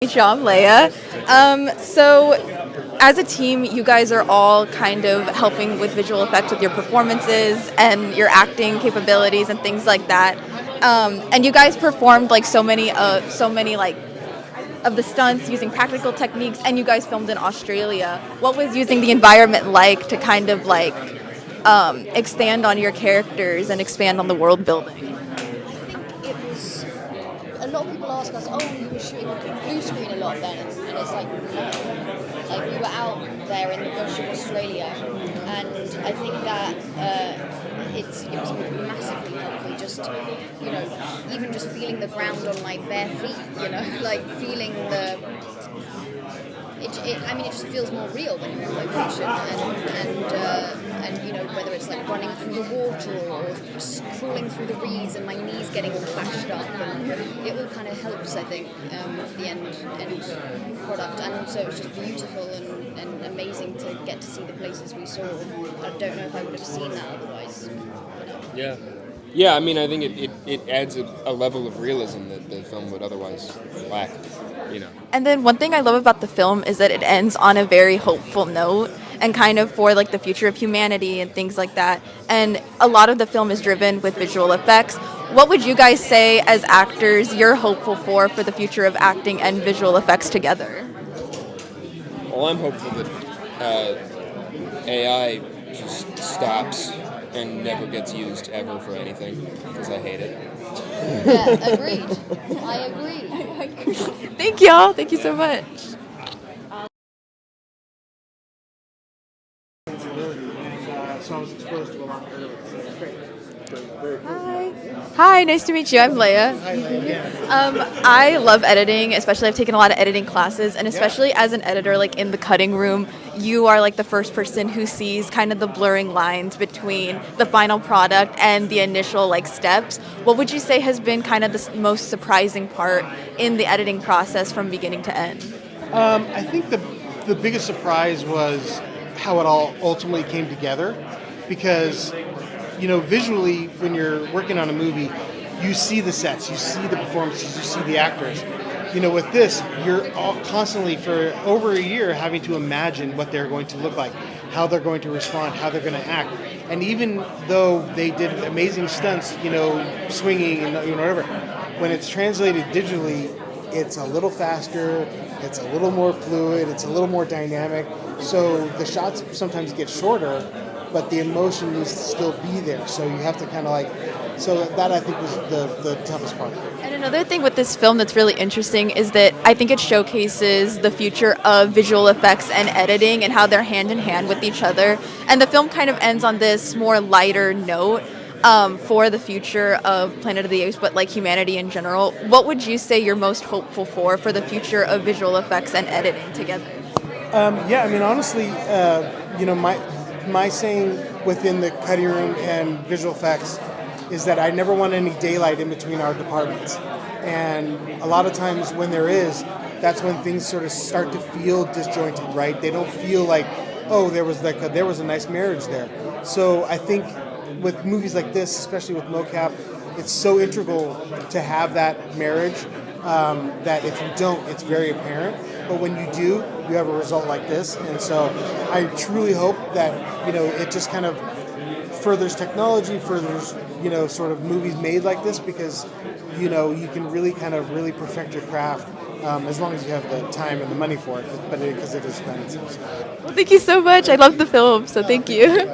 I'm Leia. So, as a team, you guys are all kind of helping with visual effects with your performances and your acting capabilities and things like that. And you guys performed like so many like of the stunts using practical techniques, and you guys filmed in Australia. What was using the environment like to kind of like expand on your characters and expand on the world building? It was a lot of people ask us, oh, you were shooting blue screen a lot then, and it's like, no. Like, we were out there in the bush of Australia, and I think that it was massively helpful, just, even just feeling the ground on my bare feet, like feeling it just feels more real when you're in location, and whether it's like running through the water or just crawling through the reeds and my knees getting all clashed up, and it all kind of helps, I think, the end product. And also it was just beautiful and amazing to get to see the places we saw. I don't know if I would have seen that otherwise. Yeah, I mean, I think it adds a level of realism that the film would otherwise lack. And then one thing I love about the film is that it ends on a very hopeful note and kind of for like the future of humanity and things like that. And a lot of the film is driven with visual effects. What would you guys say as actors you're hopeful for the future of acting and visual effects together? Well, I'm hopeful that AI just stops and never gets used ever for anything, because I hate it. Yeah, agreed. I agree. Thank y'all. Thank you so much. So I was exposed to a lot earlier. So it's great. Hi. Hi, nice to meet you. I'm Leia. Hi, Leia. I love editing, especially I've taken a lot of editing classes, and especially as an editor, like in the cutting room, you are like the first person who sees kind of the blurring lines between the final product and the initial like steps. What would you say has been kind of the most surprising part in the editing process from beginning to end? I think the biggest surprise was how it all ultimately came together, because visually, when you're working on a movie, you see the sets, you see the performances, you see the actors. With this, you're all constantly for over a year having to imagine what they're going to look like, how they're going to respond, how they're going to act. And even though they did amazing stunts, swinging and whatever, when it's translated digitally, it's a little faster, it's a little more fluid, it's a little more dynamic. So the shots sometimes get shorter, but the emotion needs to still be there. So you have to kind of so that I think was the toughest part. And another thing with this film that's really interesting is that I think it showcases the future of visual effects and editing and how they're hand in hand with each other. And the film kind of ends on this more lighter note for the future of Planet of the Apes, but like humanity in general. What would you say you're most hopeful for the future of visual effects and editing together? Honestly, my saying within the cutting room and visual effects is that I never want any daylight in between our departments. And a lot of times when there is, that's when things sort of start to feel disjointed, right? They don't feel like, oh, there was a nice marriage there. So I think with movies like this, especially with mocap, it's so integral to have that marriage that if you don't, it's very apparent. But when you do, you have a result like this. And so I truly hope that, it just kind of furthers technology, furthers, sort of movies made like this, because, you can really kind of really perfect your craft as long as you have the time and the money for it, but because it is expensive. Well, thank you so much. I love the film, so thank you.